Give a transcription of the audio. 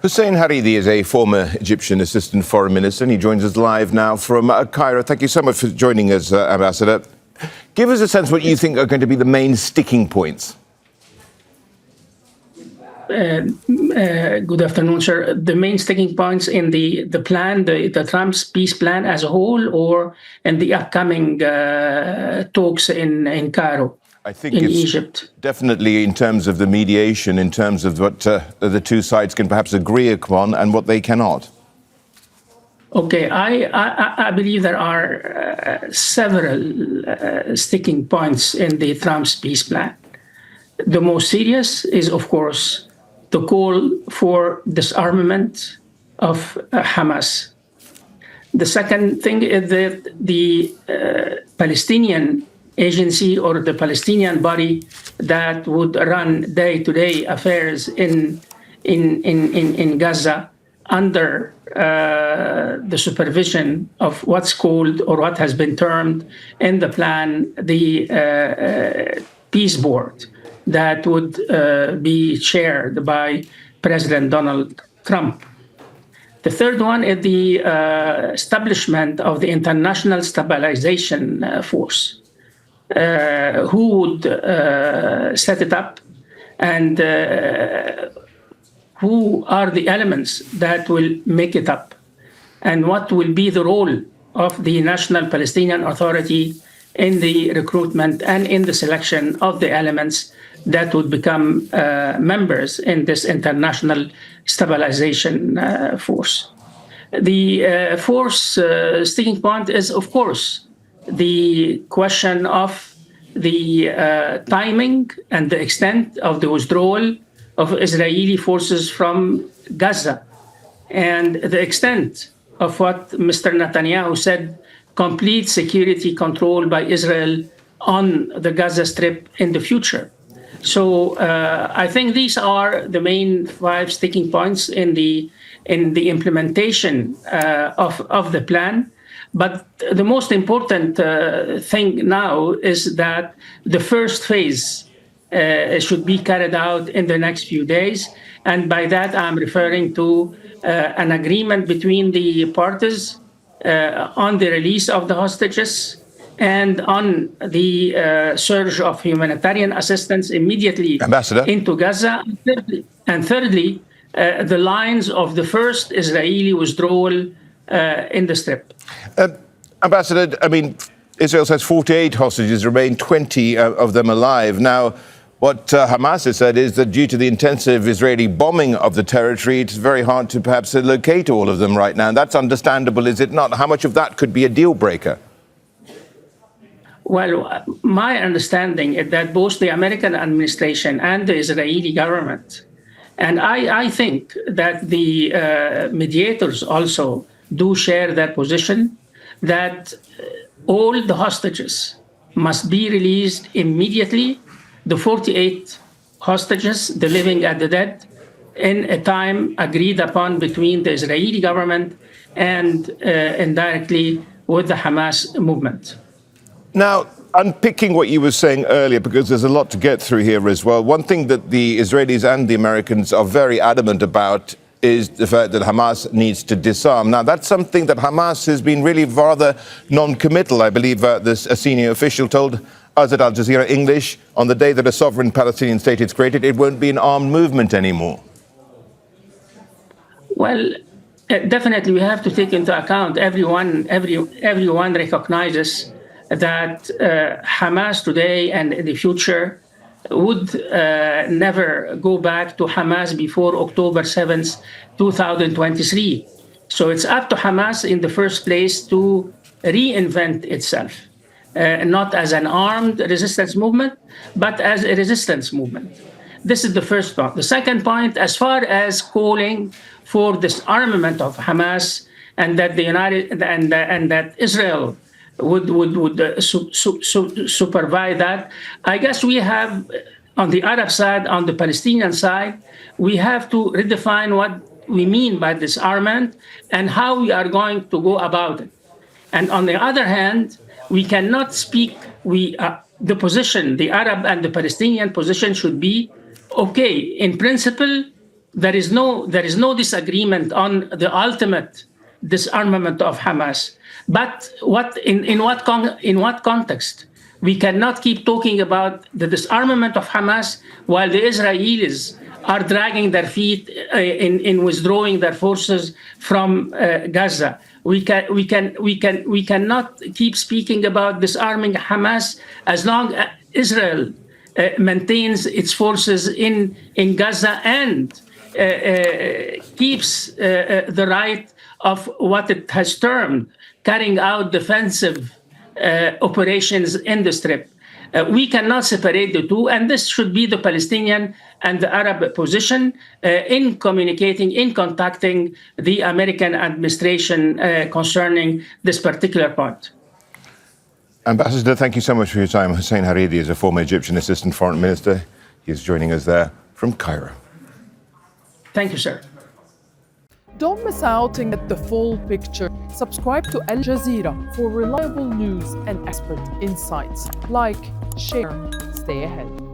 Hussein Haridi is a former Egyptian assistant foreign minister, and he joins us live now from Cairo. Thank you so much for joining us, Ambassador. Give us a sense what you think are going to be the main sticking points. Good afternoon, sir. The main sticking points in the plan, the Trump's peace plan as a whole, or in the upcoming talks in Cairo? I think in it's Egypt. Definitely in terms of the mediation, in terms of what the two sides can perhaps agree upon and what they cannot. Okay, I believe there are several sticking points in the Trump's peace plan. The most serious is, of course, the call for disarmament of Hamas. The second thing is that the Palestinian agency or the Palestinian body that would run day-to-day affairs in Gaza under the supervision of what's called or what has been termed in the plan the Peace Board that would be chaired by President Donald Trump. The third one is the establishment of the International Stabilization Force. Who would set it up, and who are the elements that will make it up, and what will be the role of the National Palestinian Authority in the recruitment and in the selection of the elements that would become members in this International Stabilization Force. The fourth sticking point is, of course, the question of the timing and the extent of the withdrawal of Israeli forces from Gaza, and the extent of what Mr. Netanyahu said, complete security control by Israel on the Gaza Strip in the future. So I think these are the main five sticking points in the implementation of the plan. But the most important thing now is that the first phase should be carried out in the next few days. And by that, I'm referring to an agreement between the parties on the release of the hostages and on the surge of humanitarian assistance immediately into Gaza. And thirdly, the lines of the first Israeli withdrawal in the Strip. Ambassador, I mean, Israel says 48 hostages remain, 20 of them alive. Now, what Hamas has said is that due to the intensive Israeli bombing of the territory, it's very hard to perhaps locate all of them right now. And that's understandable, is it not? How much of that could be a deal breaker? Well, my understanding is that both the American administration and the Israeli government, and I think that the mediators also do share that position, that all the hostages must be released immediately, the 48 hostages, the living and the dead, in a time agreed upon between the Israeli government and indirectly with the Hamas movement. Now, unpicking what you were saying earlier, because there's a lot to get through here as well, one thing that the Israelis and the Americans are very adamant about is the fact that Hamas needs to disarm. Now, that's something that Hamas has been really rather non-committal. I believe a senior official told us at Al Jazeera English, on the day that a sovereign Palestinian state is created, it won't be an armed movement anymore. Well, definitely we have to take into account everyone recognizes that Hamas today and in the future would never go back to Hamas before October 7th, 2023. So it's up to Hamas in the first place to reinvent itself, not as an armed resistance movement, but as a resistance movement. This is the first point. The second point, as far as calling for disarmament of Hamas and that the and that Israel would supervise that. I guess we have, on the Arab side, on the Palestinian side, we have to redefine what we mean by disarmament and how we are going to go about it. And on the other hand, we cannot speak, the position, the Arab and the Palestinian position should be, okay, in principle, there is no disagreement on the ultimate disarmament of Hamas. But in what context? We cannot keep talking about the disarmament of Hamas while the Israelis are dragging their feet in withdrawing their forces from Gaza. We cannot keep speaking about disarming Hamas as long as Israel maintains its forces in Gaza and keeps the right of what it has termed carrying out defensive operations in the Strip. We cannot separate the two, and this should be the Palestinian and the Arab position in communicating, in contacting the American administration concerning this particular point. Ambassador, thank you so much for your time. Hussein Haridi is a former Egyptian Assistant Foreign Minister. He's joining us there from Cairo. Thank you, sir. Don't miss out and get the full picture. Subscribe to Al Jazeera for reliable news and expert insights. Like, share, stay ahead.